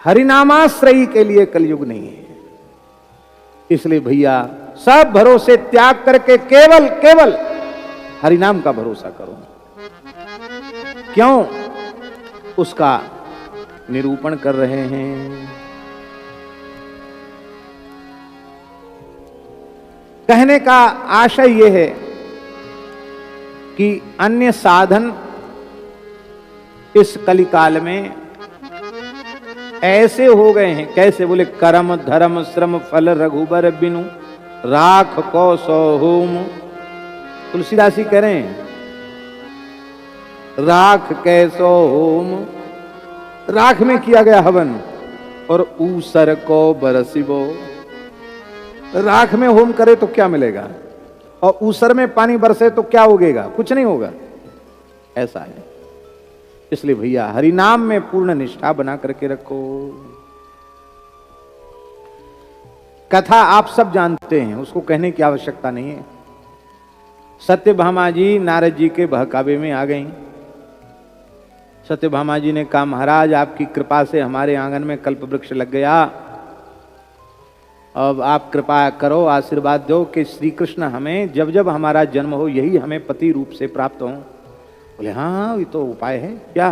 हरिनामाश्रयी के लिए कलयुग नहीं है। इसलिए भैया सब भरोसे त्याग करके केवल केवल हरिनाम का भरोसा करो। क्यों? उसका निरूपण कर रहे हैं। कहने का आशय यह है कि अन्य साधन इस कलिकाल में ऐसे हो गए हैं। कैसे? बोले कर्म धर्म श्रम फल रघुबर बिनु राख को सो होम। तुलसीदास जी कह रहे हैं राख कैसो होम। राख में किया गया हवन और ऊसर को बरसिबो। राख में होम करे तो क्या मिलेगा और ऊसर में पानी बरसे तो क्या उगेगा? कुछ नहीं होगा। ऐसा है। इसलिए भैया हरिनाम में पूर्ण निष्ठा बना करके रखो। कथा आप सब जानते हैं, उसको कहने की आवश्यकता नहीं है। सत्यभामा जी नारद जी के बहकावे में आ गईं। सत्यभामा जी ने कहा महाराज आपकी कृपा से हमारे आंगन में कल्प वृक्ष लग गया। अब आप कृपा करो, आशीर्वाद दो कि श्री कृष्ण हमें जब जब हमारा जन्म हो यही हमें पति रूप से प्राप्त हो। बोले हाँ ये तो उपाय है। क्या?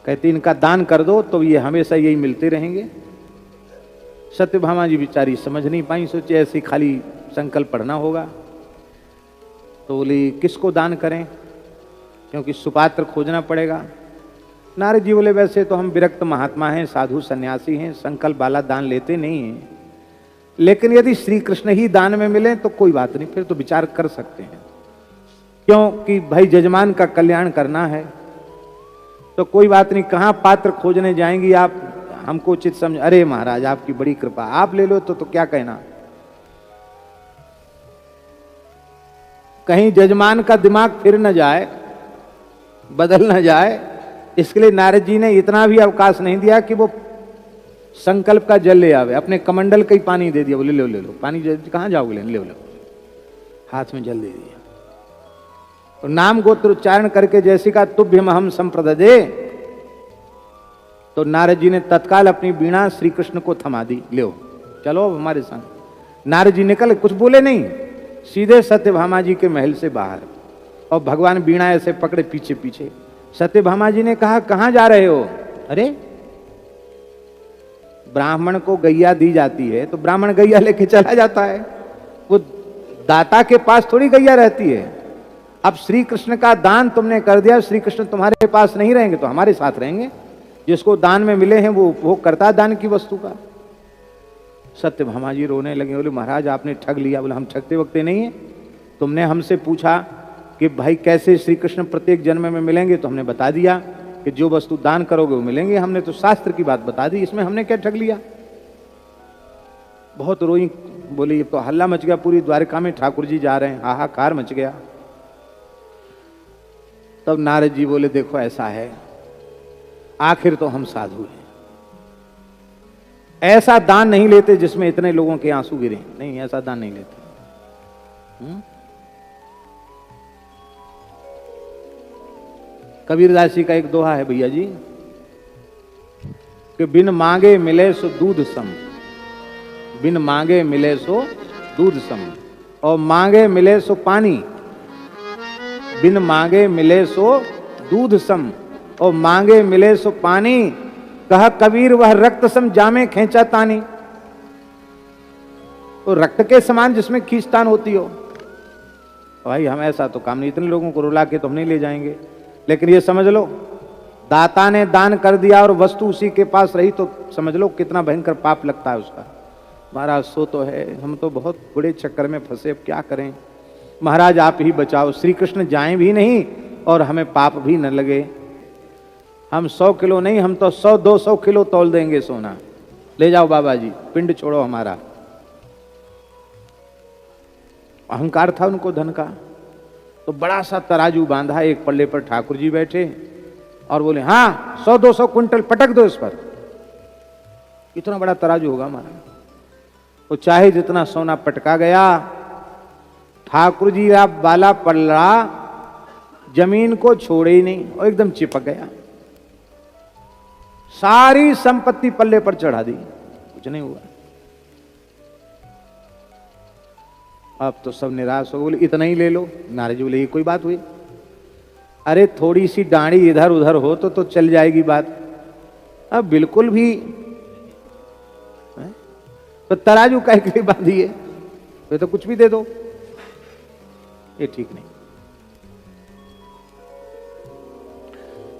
कहते इनका दान कर दो तो ये हमेशा यही मिलते रहेंगे। सत्यभामा जी बेचारी समझ नहीं पाई, सोचे ऐसे खाली संकल्प पढ़ना होगा। तो बोली किसको दान करें, क्योंकि सुपात्र खोजना पड़ेगा। नारद जी बोले वैसे तो हम विरक्त महात्मा हैं, साधु सन्यासी हैं, संकल्प वाला दान लेते नहीं हैं, लेकिन यदि श्री कृष्ण ही दान में मिले तो कोई बात नहीं, फिर तो विचार कर सकते हैं। क्योंकि भाई जजमान का कल्याण करना है तो कोई बात नहीं। कहां पात्र खोजने जाएंगी आप, हमको उचित समझ। अरे महाराज आपकी बड़ी कृपा, आप ले लो तो क्या कहना। कहीं जजमान का दिमाग फिर न जाए, बदल न जाए, इसके लिए नारद जी ने इतना भी अवकाश नहीं दिया कि वो संकल्प का जल ले आवे। अपने कमंडल का ही पानी दे दिया। बोले ले लो पानी, कहां जाओगे, ले लो। हाथ में जल दे दिया और नाम गोत्र उच्चारण करके जैसे का तुभ्यम हम संप्रददे, तो नारद जी ने तत्काल अपनी वीणा श्री कृष्ण को थमा दी। लो चलो हमारे संग। नारद जी निकल, कुछ बोले नहीं, सीधे सत्यभामा जी के महल से बाहर और भगवान वीणा ऐसे पकड़े पीछे पीछे। सत्यभामा जी ने कहा कहां जा रहे हो? अरे ब्राह्मण को गैया दी जाती है तो ब्राह्मण गैया लेके चला जाता है, वो दाता के पास थोड़ी गैया रहती है। अब श्री कृष्ण का दान तुमने कर दिया, श्री कृष्ण तुम्हारे पास नहीं रहेंगे तो हमारे साथ रहेंगे। जिसको दान में मिले हैं वो करता है दान की वस्तु का। सत्यभामा जी रोने लगे। बोले महाराज आपने ठग लिया। बोले हम ठगते वक्ते नहीं है, तुमने हमसे पूछा कि भाई कैसे श्री कृष्ण प्रत्येक जन्म में मिलेंगे, तो हमने बता दिया कि जो वस्तु दान करोगे वो मिलेंगे। हमने तो शास्त्र की बात बता दी, इसमें हमने क्या ठग लिया। बहुत रोई। बोले ये तो हल्ला मच गया पूरी द्वारका में, ठाकुर जी जा रहे हैं, हाहाकार मच गया। तब नारद जी बोले देखो ऐसा है, आखिर तो हम साधु हैं, ऐसा दान नहीं लेते जिसमें इतने लोगों के आंसू गिरे। नहीं, ऐसा दान नहीं लेते। कबीरदास जी का एक दोहा है भैया जी कि बिन मांगे मिले सो दूध सम, बिन मांगे मिले सो दूध सम, और मांगे मिले सो पानी। बिन मांगे मिले सो दूध सम और मांगे मिले सो पानी। कहा कबीर वह रक्त सम जामे खींचा तानी। तो रक्त के समान जिसमें खींचतान होती हो। भाई हम ऐसा तो काम नहीं, इतने लोगों को रुला के तो हम नहीं ले जाएंगे, लेकिन ये समझ लो दाता ने दान कर दिया और वस्तु उसी के पास रही तो समझ लो कितना भयंकर पाप लगता है उसका। महाराज सो तो है, हम तो बहुत बड़े चक्कर में फंसे, अब क्या करें महाराज आप ही बचाओ। श्री कृष्ण जाएं भी नहीं और हमें पाप भी न लगे। हम 100 किलो नहीं, हम तो 100-200 किलो तौल देंगे सोना। ले जाओ बाबा जी, पिंड छोड़ो हमारा। अहंकार था उनको धन का, तो बड़ा सा तराजू बांधा, एक पल्ले पर ठाकुर जी बैठे और बोले हाँ 100-200 कुंटल पटक दो इस पर। इतना बड़ा तराजू होगा हमारा। वो चाहे जितना सोना पटका गया, ठाकुर जी आप वाला पल्ला जमीन को छोड़े ही नहीं और एकदम चिपक गया। सारी संपत्ति पल्ले पर चढ़ा दी, कुछ नहीं हुआ। अब तो सब निराश हो, बोले इतना ही ले लो। नारद जी बोले ये कोई बात हुई? अरे थोड़ी सी डांडी इधर उधर हो तो चल जाएगी बात, अब बिल्कुल भी तो तराजू काहे के लिए बांधी है, ये तो कुछ भी दे दो, ये ठीक नहीं।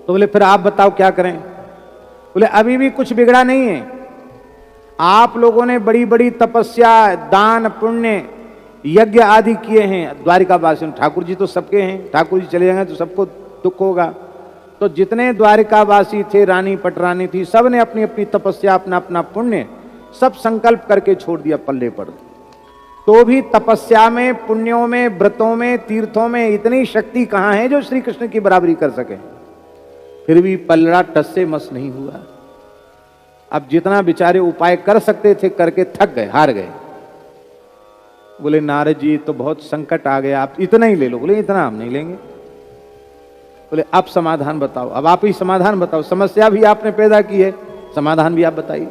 तो बोले फिर आप बताओ क्या करें? बोले अभी भी कुछ बिगड़ा नहीं है, आप लोगों ने बड़ी बड़ी तपस्या, दान, पुण्य, यज्ञ आदि किए हैं द्वारिकावासियों। ठाकुर जी तो सबके हैं, ठाकुर जी चले जाएंगे तो सबको दुख होगा। तो जितने द्वारिकावासी थे, रानी पटरानी थी, सब ने अपनी अपनी तपस्या, अपना अपना पुण्य सब संकल्प करके छोड़ दिया पल्ले पर। तो भी तपस्या में, पुण्यों में, व्रतों में, तीर्थों में इतनी शक्ति कहां है जो श्री कृष्ण की बराबरी कर सके। फिर भी पल्ला टस से मस नहीं हुआ। अब जितना बेचारे उपाय कर सकते थे करके थक गए, हार गए। बोले नारद जी तो बहुत संकट आ गया, आप इतना ही ले लो। बोले इतना हम नहीं लेंगे। बोले अब समाधान बताओ, अब आप ही समाधान बताओ, समस्या भी आपने पैदा की है, समाधान भी आप बताइए।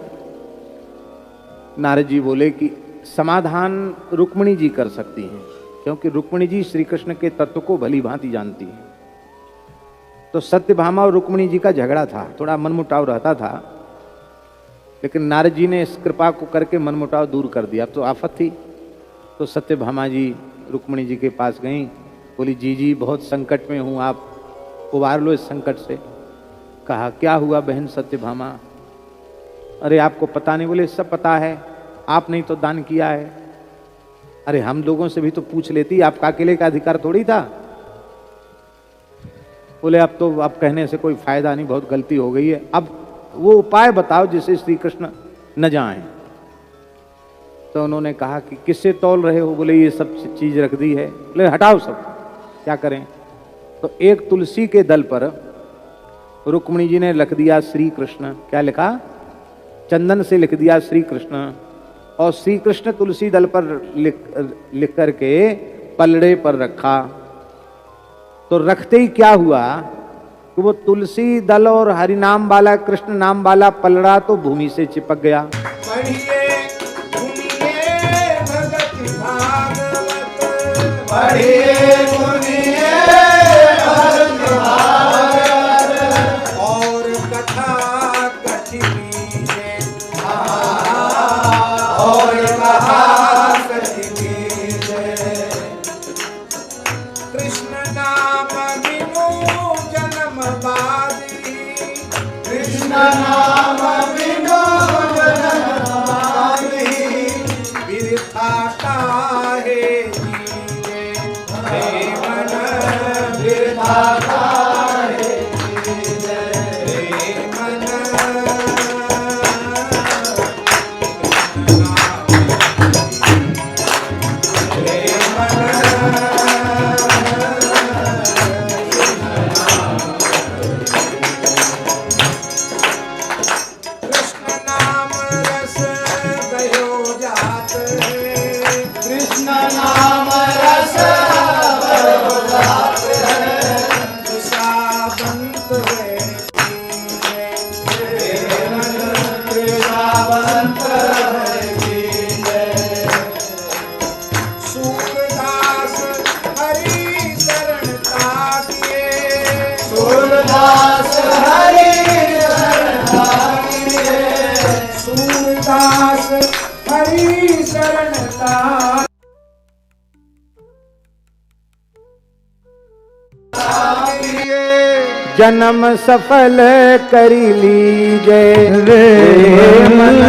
नारद जी बोले कि समाधान रुक्मिणी जी कर सकती हैं, क्योंकि रुक्मिणी जी श्री कृष्ण के तत्व को भली भांति जानती है। तो सत्यभामा और रुक्मिणी जी का झगड़ा था, थोड़ा मनमुटाव रहता था, लेकिन नारद जी ने इस कृपा को करके मनमुटाव दूर कर दिया। अब तो आफत थी। तो सत्यभामा जी रुक्मिणी जी के पास गईं, बोली जी जी बहुत संकट में हूँ, आप उबार लो इस संकट से। कहा क्या हुआ बहन सत्यभामा? अरे आपको पता नहीं? बोले सब पता है, आपने ही तो दान किया है। अरे हम लोगों से भी तो पूछ लेती, आपका अकेले का अधिकार थोड़ी था। बोले अब तो आप कहने से कोई फायदा नहीं, बहुत गलती हो गई है, अब वो उपाय बताओ जिससे श्री कृष्ण न जाएं। तो उन्होंने कहा कि किससे तौल रहे हो? बोले ये सब चीज रख दी है। बोले हटाओ सब, क्या करें? तो एक तुलसी के दल पर रुक्मिणी जी ने लिख दिया श्री कृष्ण। क्या लिखा? चंदन से लिख दिया श्री कृष्ण, और श्री कृष्ण तुलसी दल पर लिख करके पलड़े पर रखा। तो रखते ही क्या हुआ कि वो तुलसी दल और हरि नाम वाला, कृष्ण नाम वाला पलड़ा तो भूमि से चिपक गया। और कथा कथी कीजे, और कहा कथी कीजे, कृष्ण नाम बिनु जन्म बादी, कृष्ण नाम बिनु जन्म बादी, बिरथा काहे जन्म सफल करी लीजे रे मन,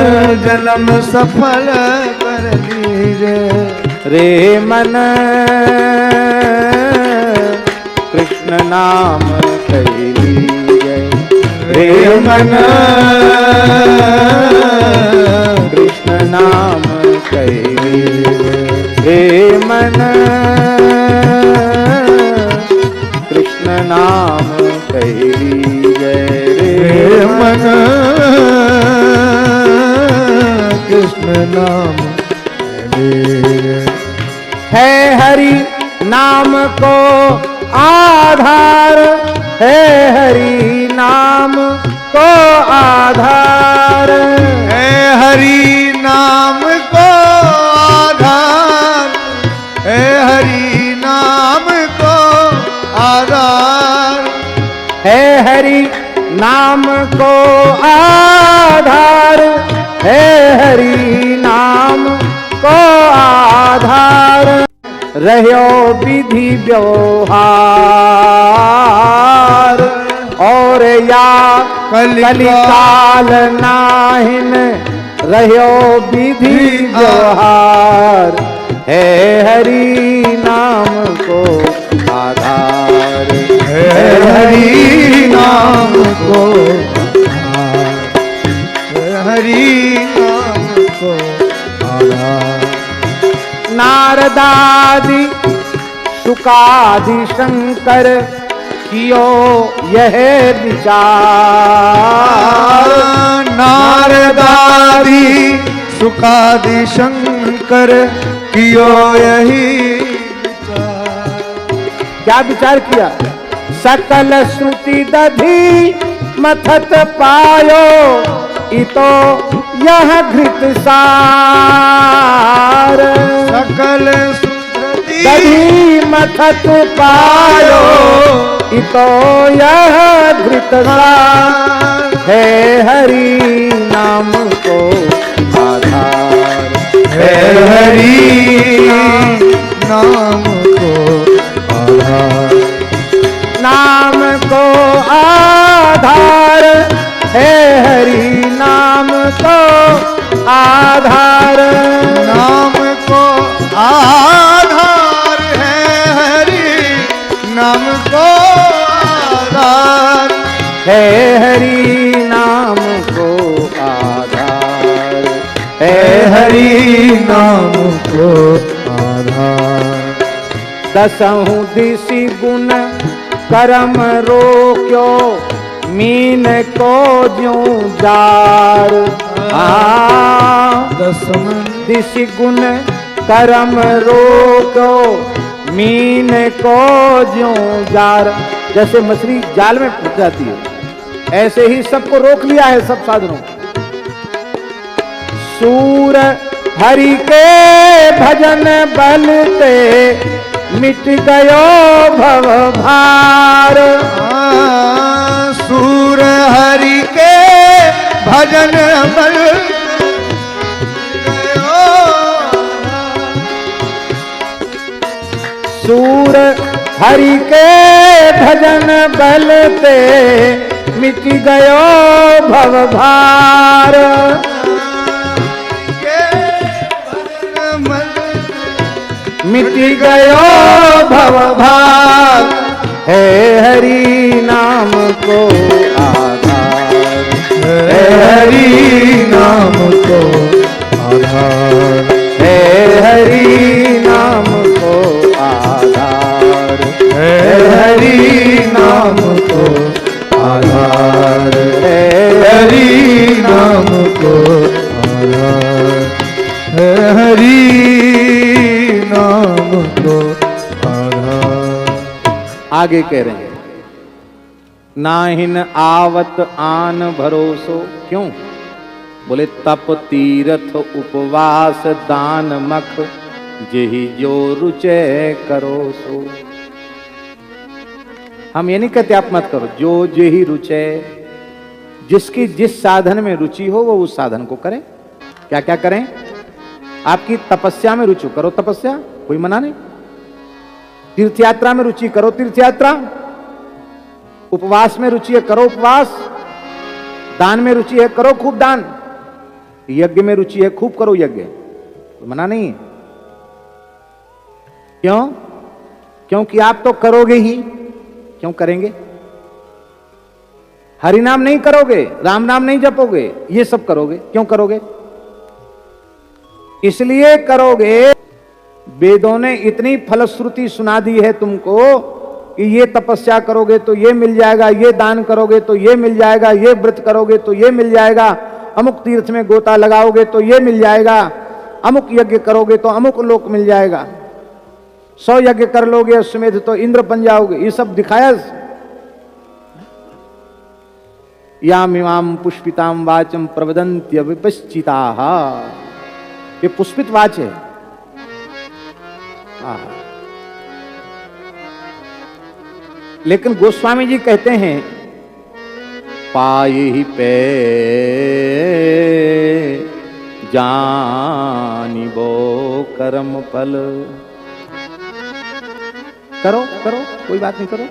जन्म सफल कर लीजे रे मन, कृष्ण नाम करी लीजे रे मन, कृष्ण नाम करी लीजे रे मन, कृष्ण नाम कही जय रे मन, कृष्ण नाम है हरि नाम को आधार, है हरि नाम को आधार, है हरि नाम को आधार, है हरि नाम को आधार, है हरि नाम को आधार, है हरि नाम को आधार, रह्यो विधि व्यवहार, और या कलिकाल नाहिन रह्यो विधि व्यवहार, है हरि नाम को आधार, है हरि नाम को आधार, है हरि नाम को आधार। नारदादि शुकादि शंकर कियो यह विचार, नारदादि सुकादि शंकर कियो यही विचार। क्या विचार किया? सकल श्रुति दधि मथत पायो, इतो यह घृत सार, सकल श्रुति दधि मथत पायो, इतो यह घृत सार, है हरि नाम को आधार, है हरि नाम को आधार, नाम को आधार, है हरि नाम को आधार, नाम को आधार, है हरि नाम को आधार, है हरि नाम को आधार, है हरि नाम को आधार। दसहु दिशि गुण करम रोक्यो, मीन को ज्यों जार, दसम दिशि गुण करम रोक्यो, मीन को ज्यों जार। जैसे मछली जाल में फंस जाती है, ऐसे ही सबको रोक लिया है, सब साधनों। सूर हरि के भजन बलते मिट गयो भव भार, सूर हरि के भजन बल सूर हरि के भजन बलते मिट गयो भव भार, मिट गयो भव भार, है हरि नाम को आधार, है हरि नाम को आधार, है हरि नाम को आधार, है हरि नाम को आधार, है हरि नाम को आधार, है हरि नाम को आधार। आगे कह रहे हैं, नाहिन आवत आन भरोसो, क्यों? बोले तप तीरथ उपवास दान मख, जेहि जो रुचे करो सो। हम ये नहीं कहते आप मत करो, जो जेहि रुचे, जिसकी जिस साधन में रुचि हो वो उस साधन को करें। क्या क्या करें? आपकी तपस्या में रुचि करो तपस्या, कोई मना नहीं। तीर्थ यात्रा में रुचि करो तीर्थ यात्रा, उपवास में रुचि है करो उपवास, दान में रुचि है करो खूब दान, यज्ञ में रुचि है खूब करो यज्ञ, कोई मना नहीं है। क्यों? क्योंकि आप तो करोगे ही। क्यों करेंगे? हरि नाम नहीं करोगे, राम नाम नहीं जपोगे, ये सब करोगे। क्यों करोगे? इसलिए करोगे, वेदों ने इतनी फलश्रुति सुना दी है तुमको कि ये तपस्या करोगे तो ये मिल जाएगा, ये दान करोगे तो ये मिल जाएगा, ये व्रत करोगे तो ये मिल जाएगा, अमुक तीर्थ में गोता लगाओगे तो ये मिल जाएगा, अमुक यज्ञ करोगे तो अमुक लोक मिल जाएगा, 100 यज्ञ कर लोगे अश्वमेध तो इंद्र बन जाओगे। ये सब दिखाया। यामिमाम पुष्पिताम वाचम प्रवदन्त्य विपश्चिताः। ये पुष्पित वाच है। लेकिन गोस्वामी जी कहते हैं पाये ही पे जानिबो कर्म फल। करो करो कोई बात नहीं, करो,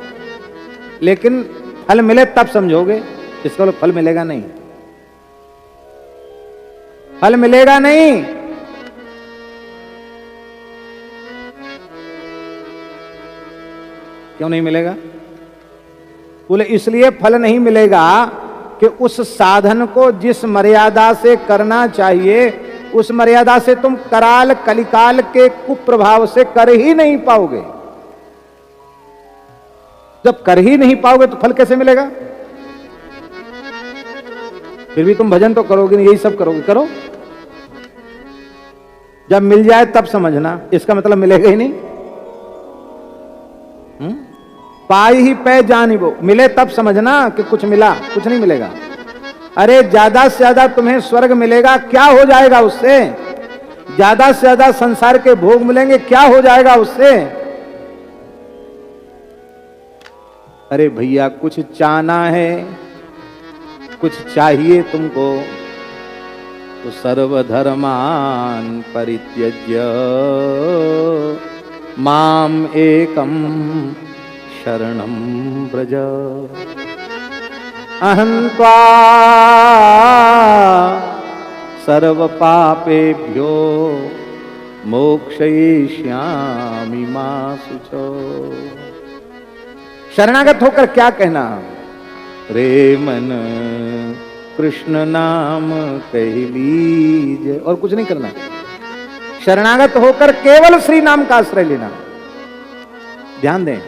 लेकिन फल मिले तब समझोगे। इसका मतलब फल मिलेगा नहीं, फल मिलेगा नहीं। क्यों नहीं मिलेगा? बोले इसलिए फल नहीं मिलेगा कि उस साधन को जिस मर्यादा से करना चाहिए उस मर्यादा से तुम कराल कलिकाल के कुप्रभाव से कर ही नहीं पाओगे। जब कर ही नहीं पाओगे तो फल कैसे मिलेगा? फिर भी तुम भजन तो करोगे नहीं, यही सब करोगे, करो। जब मिल जाए तब समझना, इसका मतलब मिलेगा ही नहीं। पाई ही पे जानिबो, मिले तब समझना कि कुछ मिला, कुछ नहीं मिलेगा। अरे ज्यादा से ज्यादा तुम्हें स्वर्ग मिलेगा, क्या हो जाएगा उससे? ज्यादा से ज्यादा संसार के भोग मिलेंगे, क्या हो जाएगा उससे? अरे भैया कुछ चाहना है, कुछ चाहिए तुमको तो सर्वधर्मान परित्यज्य माम एकम शरणं व्रज। अहं त्वा सर्व पापेभ्यो मोक्षयिष्यामि मा शुचो। शरणागत होकर क्या कहना? रे मन कृष्ण नाम कह लीजिए, और कुछ नहीं करना। शरणागत होकर केवल श्री नाम का आश्रय लेना। ध्यान दें,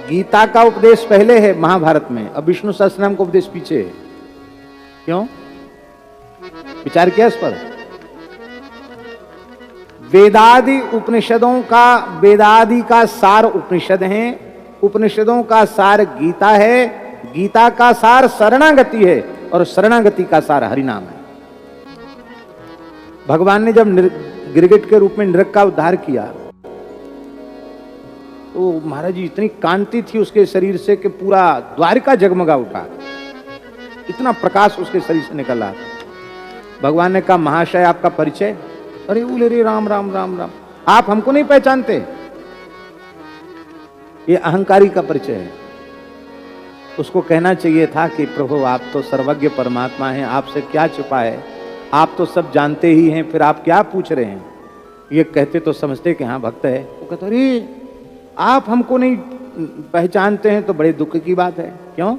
गीता का उपदेश पहले है महाभारत में, अब विष्णु सहस्त्रनाम का उपदेश पीछे है। क्यों? विचार किया इस पर? वेदादि उपनिषदों का, वेदादि का सार उपनिषद हैं, उपनिषदों का सार गीता है, गीता का सार शरणागति है, और शरणागति का सार हरिनाम है। भगवान ने जब गिरगिट के रूप में नृग का उद्धार किया तो महाराज जी इतनी कांति थी उसके शरीर से कि पूरा द्वारिका जगमगा उठा, इतना प्रकाश उसके शरीर से निकला। भगवान ने कहा महाशय आपका परिचय? अरे बोले रे राम राम राम राम, आप हमको नहीं पहचानते? ये अहंकारी का परिचय है। उसको कहना चाहिए था कि प्रभु आप तो सर्वज्ञ परमात्मा हैं, आपसे क्या छुपा है, आप तो सब जानते ही हैं, फिर आप क्या पूछ रहे हैं? ये कहते तो समझते कि हाँ भक्त है। वो कहते अरे आप हमको नहीं पहचानते हैं तो बड़े दुख की बात है। क्यों?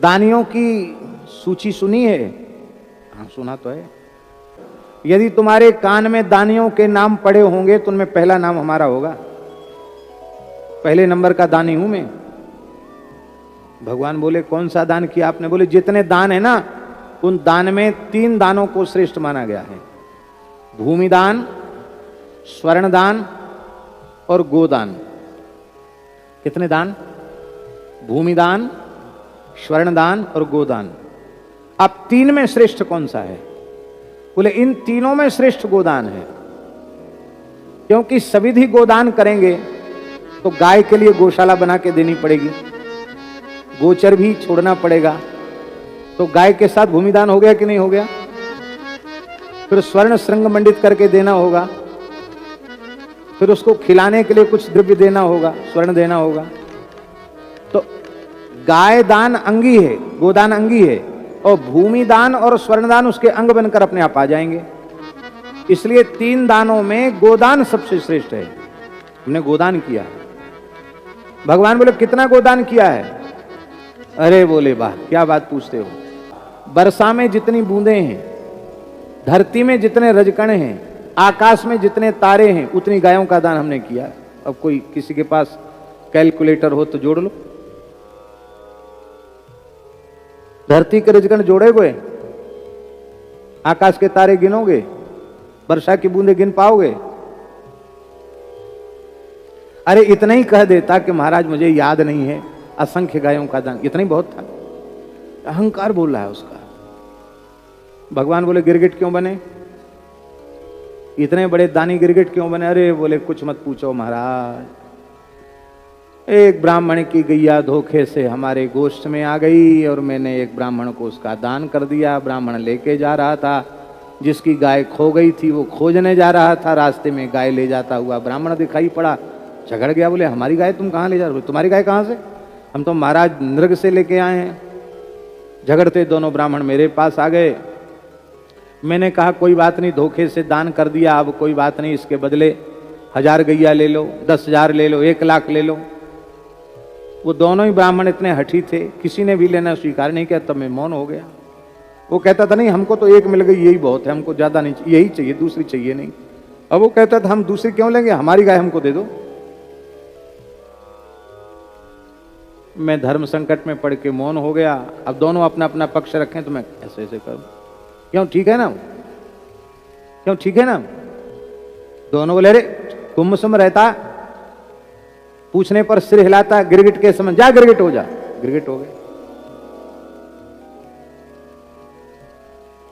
दानियों की सूची सुनी है? हाँ सुना तो है। यदि तुम्हारे कान में दानियों के नाम पड़े होंगे तो उनमें पहला नाम हमारा होगा, पहले नंबर का दानी हूं मैं। भगवान बोले कौन सा दान किया आपने? बोले जितने दान है ना उन दान में 3 दानों को श्रेष्ठ माना गया है, भूमि दान, स्वर्ण दान और गोदान। कितने दान? भूमि दान, स्वर्ण दान और गोदान। अब 3 में श्रेष्ठ कौन सा है? बोले इन तीनों में श्रेष्ठ गोदान है, क्योंकि सविधि गोदान करेंगे तो गाय के लिए गौशाला बना के देनी पड़ेगी, गोचर भी छोड़ना पड़ेगा। तो गाय के साथ भूमिदान हो गया कि नहीं हो गया? फिर स्वर्ण श्रृंग मंडित करके देना होगा, फिर उसको खिलाने के लिए कुछ द्रव्य देना होगा, स्वर्ण देना होगा। तो गाय दान अंगी है, गोदान अंगी है, और भूमि दान और स्वर्ण दान उसके अंग बनकर अपने आप आ जाएंगे। इसलिए 3 दानों में गोदान सबसे श्रेष्ठ है। हमने गोदान किया। भगवान बोले कितना गोदान किया है? अरे बोले वाह क्या बात पूछते हो। वर्षा में जितनी बूंदें हैं, धरती में जितने रजकण हैं, आकाश में जितने तारे हैं, उतनी गायों का दान हमने किया। अब कोई किसी के पास कैलकुलेटर हो तो जोड़ लो। धरती के रजकण जोड़ोगे, आकाश के तारे गिनोगे, वर्षा की बूंदे गिन पाओगे? अरे इतना ही कह देता कि महाराज मुझे याद नहीं है, असंख्य गायों का दान, इतना ही बहुत था। अहंकार बोल रहा है उसका। भगवान बोले गिरगिट क्यों बने, इतने बड़े दानी गिरगिट क्यों बने? अरे बोले कुछ मत पूछो महाराज, एक ब्राह्मण की गैया धोखे से हमारे गोष्ठ में आ गई और मैंने एक ब्राह्मण को उसका दान कर दिया। ब्राह्मण लेके जा रहा था, जिसकी गाय खो गई थी वो खोजने जा रहा था, रास्ते में गाय ले जाता हुआ ब्राह्मण दिखाई पड़ा, झगड़ गया। बोले हमारी गाय तुम कहाँ ले जा रहे हो? तुम्हारी गाय कहाँ से? हम तो महाराज नृग से लेके आए हैं। झगड़ते दोनों ब्राह्मण मेरे पास आ गए। मैंने कहा कोई बात नहीं, धोखे से दान कर दिया, अब कोई बात नहीं, इसके बदले 1000 गैया ले लो, 10,000 ले लो, 1 लाख ले लो। वो दोनों ही ब्राह्मण इतने हठी थे, किसी ने भी लेना स्वीकार नहीं किया। तब मैं मौन हो गया। वो कहता था नहीं हमको तो एक मिल गई यही बहुत है, हमको ज्यादा नहीं चाहिए, यही चाहिए, दूसरी चाहिए नहीं। अब वो कहता था हम दूसरी क्यों लेंगे, हमारी गाय हमको दे दो। मैं धर्म संकट में पड़ के मौन हो गया। अब दोनों अपना अपना पक्ष रखें तो मैं ऐसे ऐसे करूं, क्यों ठीक है ना, क्यों ठीक है ना? दोनों बोले अरे गुमसुम रहता, पूछने पर सिर हिलाता, गिरगिट के समझ जा, गिरगिट हो जा। गिरगिट हो गए।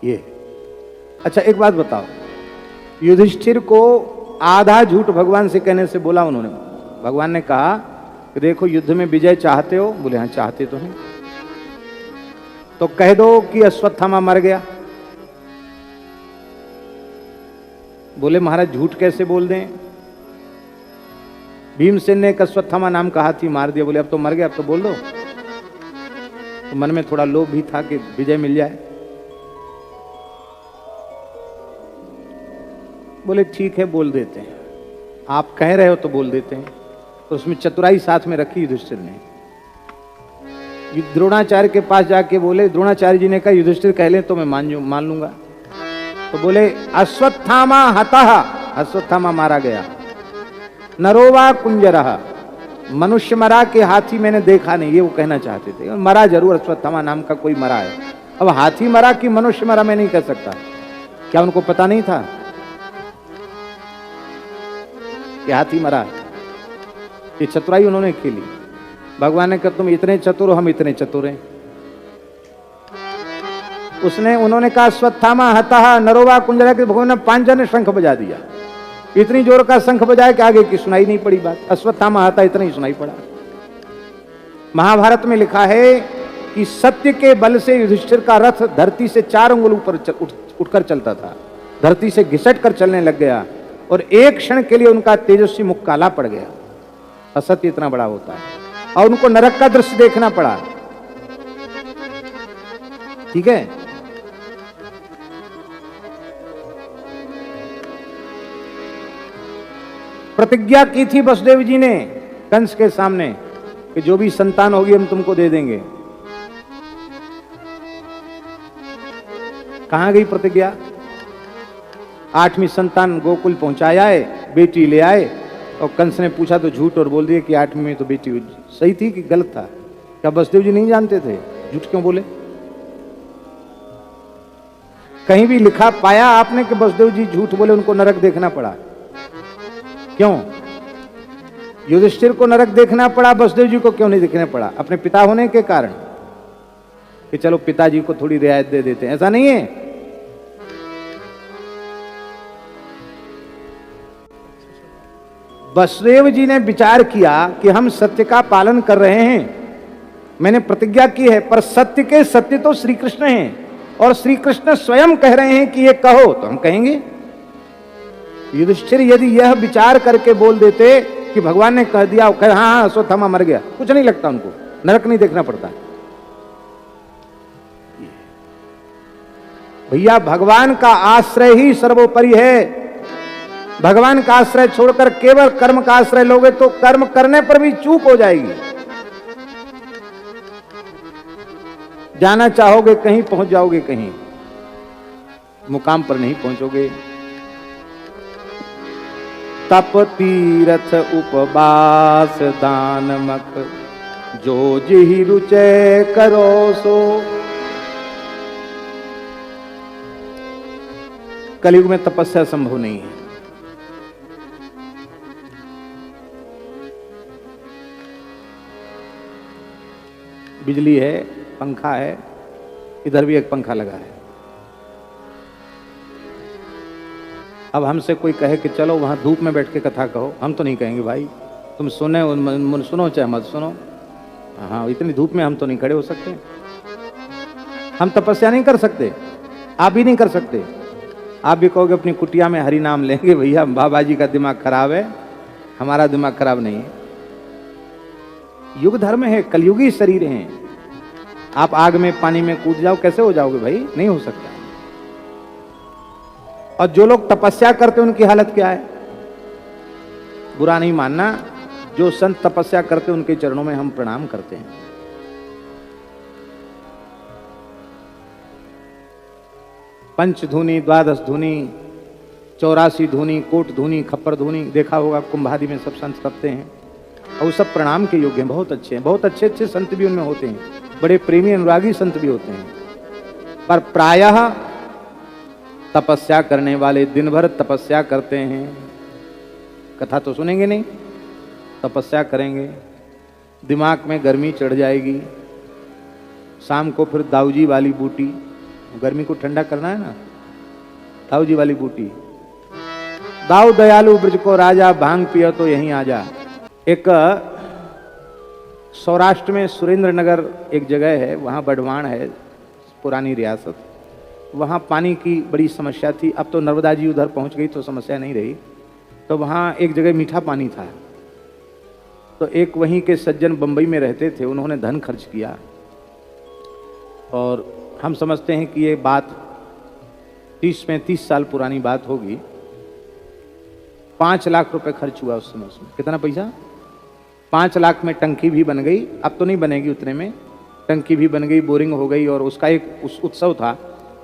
ये अच्छा एक बात बताओ, युधिष्ठिर को आधा झूठ भगवान से कहने से बोला उन्होंने। भगवान ने कहा कि देखो युद्ध में विजय चाहते हो? बोले हाँ चाहते तो हैं। तो कह दो कि अश्वत्थामा मर गया। बोले महाराज झूठ कैसे बोल दें? भीमसेन ने एक अश्वत्थामा नाम का हाथी मार दिया। बोले अब तो मर गया, अब तो बोल दो। तो मन में थोड़ा लोभ भी था कि विजय मिल जाए। बोले ठीक है बोल देते हैं, आप कह रहे हो तो बोल देते हैं। तो उसमें चतुराई साथ में रखी युधिष्ठिर ने। द्रोणाचार्य के पास जाके बोले, द्रोणाचार्य जी ने कहा युधिष्ठिर कह ले तो मैं मान लूंगा। तो बोले अश्वत्थामा हतः, अश्वत्थामा मारा गया। नरोवा कुंजरः, मनुष्य मरा के हाथी मैंने देखा नहीं, ये वो कहना चाहते थे। मरा जरूर, अश्वत्थामा नाम का कोई मरा है। अब हाथी मरा कि मनुष्य मरा मैं नहीं कह सकता। क्या उनको पता नहीं था कि हाथी मरा? ये चतुराई उन्होंने खेली। भगवान ने कहा तुम इतने चतुर हो, हम इतने चतुर हैं। उन्होंने कहा अश्वत्थामा हतः नरोवा कुंजरः के भगवान ने 5 जन शंख बजा दिया। इतनी जोर का शंख बजाया कि आगे की सुनाई नहीं पड़ी बात। अश्वत्थामा हतः इतना ही सुनाई पड़ा। महाभारत में लिखा है कि सत्य के बल से युधिष्ठिर का रथ धरती से 4 अंगुल ऊपर उठकर चलता था, धरती से घिसट कर चलने लग गया और एक क्षण के लिए उनका तेजस्वी मुख काला पड़ गया। असत्य इतना बड़ा होता है और उनको नरक का दृश्य देखना पड़ा। ठीक है, प्रतिज्ञा की थी वसुदेव जी ने कंस के सामने कि जो भी संतान होगी हम तुमको दे देंगे। कहां गई प्रतिज्ञा? 8वीं संतान गोकुल पहुंचाया है, बेटी ले आए और कंस ने पूछा तो झूठ और बोल दिया कि 8वीं में तो बेटी सही थी कि गलत था। क्या वसुदेव जी नहीं जानते थे? झूठ क्यों बोले? कहीं भी लिखा पाया आपने कि वसुदेव जी झूठ बोले उनको नरक देखना पड़ा? क्यों? युधिष्ठिर को नरक देखना पड़ा, वसुदेव जी को क्यों नहीं देखना पड़ा? अपने पिता होने के कारण कि चलो पिताजी को थोड़ी रियायत दे देते हैं, ऐसा नहीं है। वसुदेव जी ने विचार किया कि हम सत्य का पालन कर रहे हैं, मैंने प्रतिज्ञा की है, पर सत्य के सत्य तो श्री कृष्ण हैं और श्री कृष्ण स्वयं कह रहे हैं कि ये कहो तो हम कहेंगे। युधिष्ठिर यदि यह विचार करके बोल देते कि भगवान ने कह दिया, कह हाँ अश्वत्थामा मर गया, कुछ नहीं लगता उनको, नरक नहीं देखना पड़ता। भैया भगवान का आश्रय ही सर्वोपरि है। भगवान का आश्रय छोड़कर केवल कर्म का आश्रय लोगे तो कर्म करने पर भी चूक हो जाएगी। जाना चाहोगे कहीं, पहुंच जाओगे कहीं, मुकाम पर नहीं पहुंचोगे। तप तीरथ उपवास दान मक, जो जिहि रुचय करो सो। कलयुग में तपस्या संभव नहीं है। बिजली है, पंखा है, इधर भी एक पंखा लगा है। अब हमसे कोई कहे कि चलो वहां धूप में बैठ के कथा कहो, हम तो नहीं कहेंगे भाई, तुम सुनो चाहे मत सुनो। हाँ, इतनी धूप में हम तो नहीं खड़े हो सकते, हम तपस्या नहीं कर सकते, आप भी नहीं कर सकते। आप भी कहोगे अपनी कुटिया में हरि नाम लेंगे, भैया बाबा जी का दिमाग खराब है, हमारा दिमाग खराब नहीं है। युग धर्म है, कलयुगी शरीर हैं। आप आग में पानी में कूद जाओ, कैसे हो जाओगे भाई? नहीं हो सकता। और जो लोग तपस्या करते हैं उनकी हालत क्या है? बुरा नहीं मानना, जो संत तपस्या करते हैं उनके चरणों में हम प्रणाम करते हैं। पंच धुनी, द्वादश धुनी, 84 धुनी, कोट धुनी, खप्पर धुनी, देखा होगा कुंभादि में सब संत करते हैं, और सब प्रणाम के योग्य हैं, बहुत अच्छे हैं। बहुत अच्छे अच्छे संत भी उनमें होते हैं, बड़े प्रेमी अनुरागी संत भी होते हैं। पर प्रायः तपस्या करने वाले दिन भर तपस्या करते हैं, कथा तो सुनेंगे नहीं, तपस्या करेंगे, दिमाग में गर्मी चढ़ जाएगी, शाम को फिर दाऊजी वाली बूटी, गर्मी को ठंडा करना है ना, दाऊजी वाली बूटी, दाऊ दयालु ब्रज को राजा, भांग पियो तो यहीं आ जा। एक सौराष्ट्र में सुरेंद्र नगर एक जगह है, वहाँ बड़वान है, पुरानी रियासत, वहाँ पानी की बड़ी समस्या थी। अब तो नर्मदा जी उधर पहुँच गई तो समस्या नहीं रही। तो वहाँ एक जगह मीठा पानी था, तो एक वहीं के सज्जन बंबई में रहते थे, उन्होंने धन खर्च किया, और हम समझते हैं कि ये बात 30 साल पुरानी बात होगी। 5 लाख रुपए खर्च हुआ उस समय। उसमें कितना पैसा? 5 लाख में टंकी भी बन गई, अब तो नहीं बनेगी उतने में, टंकी भी बन गई, बोरिंग हो गई, और उसका एक उत्सव था,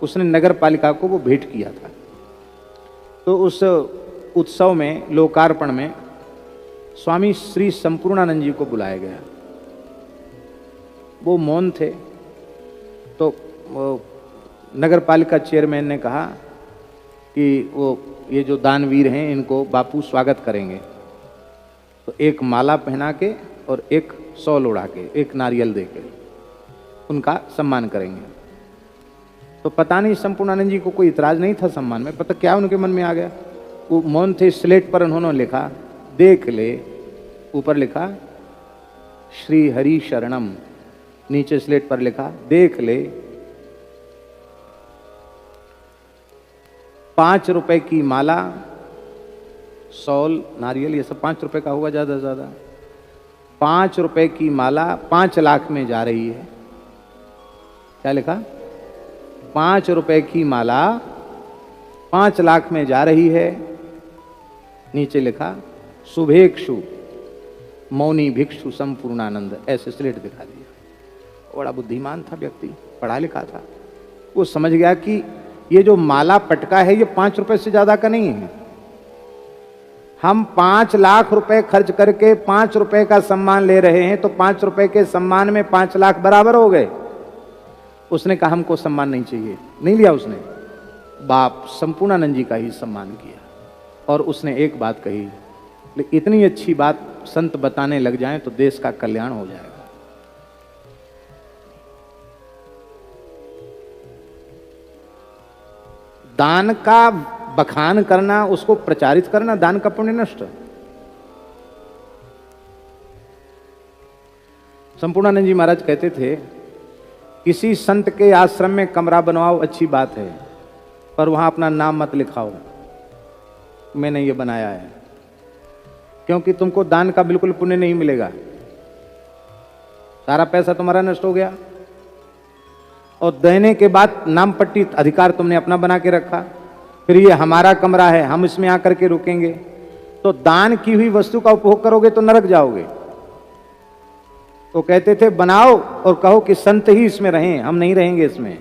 उसने नगर पालिका को वो भेंट किया था। तो उस उत्सव में, लोकार्पण में, स्वामी श्री संपूर्णानंद जी को बुलाया गया। वो मौन थे, तो नगर पालिका चेयरमैन ने कहा कि वो ये जो दानवीर हैं इनको बापू स्वागत करेंगे, तो एक माला पहना के और एक शॉल उड़ा के, एक नारियल दे के उनका सम्मान करेंगे। तो पता नहीं संपूर्णानंद जी को कोई इतराज नहीं था सम्मान में, पता क्या उनके मन में आ गया, वो मौन थे। स्लेट पर उन्होंने लिखा, देख ले, ऊपर लिखा श्री हरि शरणम, नीचे स्लेट पर लिखा देख ले। 5 रुपए की माला, शॉल, नारियल, ये सब 5 रुपए का हुआ ज्यादा से ज्यादा। 5 रुपए की माला 5 लाख में जा रही है। क्या लिखा? 5 रुपए की माला 5 लाख में जा रही है। नीचे लिखा शुभेक्षु मौनी भिक्षु संपूर्णानंद, ऐसे स्लेट दिखा दिया। बड़ा बुद्धिमान था व्यक्ति, पढ़ा लिखा था। वो समझ गया कि ये जो माला पटका है ये 5 रुपए से ज्यादा का नहीं है। हम 5 लाख रुपए खर्च करके 5 रुपए का सम्मान ले रहे हैं, तो 5 रुपए के सम्मान में 5 लाख बराबर हो गए। उसने कहा हमको सम्मान नहीं चाहिए, नहीं लिया उसने, बाप संपूर्णानंद जी का ही सम्मान किया। और उसने एक बात कही, इतनी अच्छी बात संत बताने लग जाएं तो देश का कल्याण हो जाएगा। दान का बखान करना, उसको प्रचारित करना, दान का पुण्य नष्ट। संपूर्णानंद जी महाराज कहते थे, किसी संत के आश्रम में कमरा बनवाओ, अच्छी बात है, पर वहां अपना नाम मत लिखाओ, मैंने ये बनाया है, क्योंकि तुमको दान का बिल्कुल पुण्य नहीं मिलेगा, सारा पैसा तुम्हारा नष्ट हो गया। और देने के बाद नाम पट्टी अधिकार तुमने अपना बना के रखा, फिर ये हमारा कमरा है, हम इसमें आकर के रुकेंगे, तो दान की हुई वस्तु का उपभोग करोगे तो नरक जाओगे। तो कहते थे बनाओ और कहो कि संत ही इसमें रहें, हम नहीं रहेंगे इसमें,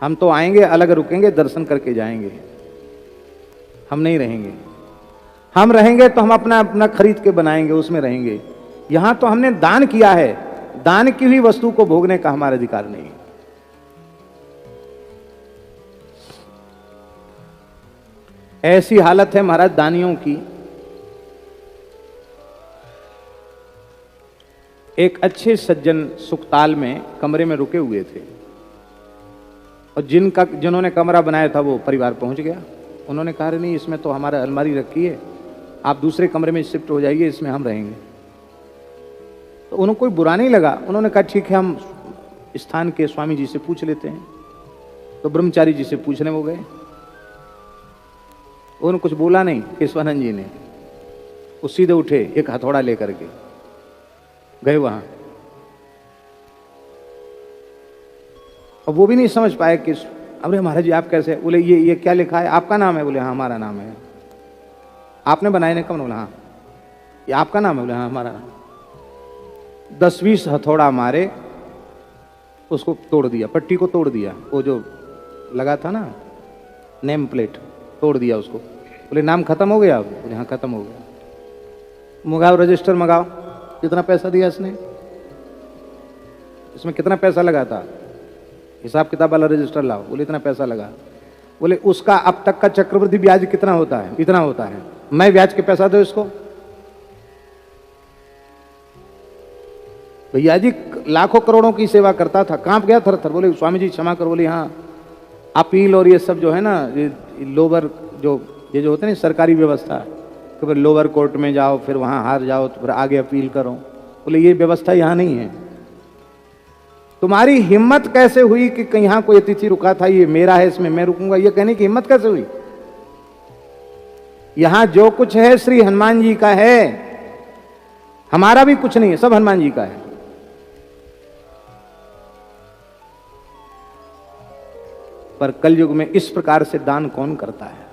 हम तो आएंगे अलग रुकेंगे, दर्शन करके जाएंगे, हम नहीं रहेंगे। हम रहेंगे तो हम अपना अपना खरीद के बनाएंगे, उसमें रहेंगे। यहां तो हमने दान किया है, दान की हुई वस्तु को भोगने का हमारा अधिकार नहीं। ऐसी हालत है महाराज दानियों की। एक अच्छे सज्जन सुखताल में कमरे में रुके हुए थे और जिन्होंने कमरा बनाया था वो परिवार पहुंच गया। उन्होंने कहा नहीं, इसमें तो हमारा अलमारी रखी है, आप दूसरे कमरे में शिफ्ट हो जाइए, इसमें हम रहेंगे। तो उन्हें कोई बुरा नहीं लगा। उन्होंने कहा ठीक है, हम स्थान के स्वामी जी से पूछ लेते हैं। तो ब्रह्मचारी जी से पूछने वो गए। उन्होंने कुछ बोला नहीं। केशवानंद जी ने वो सीधे उठे, एक हथौड़ा लेकर के गए वहां। और वो भी नहीं समझ पाए कि अरे महाराज जी आप कैसे? बोले ये क्या लिखा है? आपका नाम है? बोले हाँ हमारा नाम है। आपने बनाए नहीं? कब? बोला हाँ। ये आपका नाम है? बोले हाँ हमारा नाम। 10-20 हथौड़ा मारे, उसको तोड़ दिया, पट्टी को तोड़ दिया, वो जो लगा था ना नेम प्लेट, तोड़ दिया उसको। बोले नाम खत्म हो गया? बोले हाँ खत्म हो गया। मंगाओ रजिस्टर, मंगाओ। कितना पैसा दिया इसने? इसमें कितना पैसा लगा था? हिसाब किताब वाला रजिस्टर लाओ। बोले इतना पैसा लगा। बोले उसका अब तक का चक्रवृद्धि ब्याज कितना होता है? इतना होता है। मैं ब्याज के पैसा दो इसको। भैया जी लाखों करोड़ों की सेवा करता था, कांप गया थर थर। बोले स्वामी जी क्षमा कर। बोले हाँ, अपील और ये सब जो है ना, ये लोअर ये जो होते हैं सरकारी व्यवस्था, कि फिर लोअर कोर्ट में जाओ, फिर वहां हार जाओ तो फिर आगे अपील करो। बोले ये व्यवस्था यहाँ नहीं है। तुम्हारी हिम्मत कैसे हुई कि यहाँ कोई अतिथि रुका था, ये मेरा है, इसमें मैं रुकूंगा, ये कहने की हिम्मत कैसे हुई? यहां जो कुछ है श्री हनुमान जी का है, हमारा भी कुछ नहीं है, सब हनुमान जी का है। पर कलयुग में इस प्रकार से दान कौन करता है?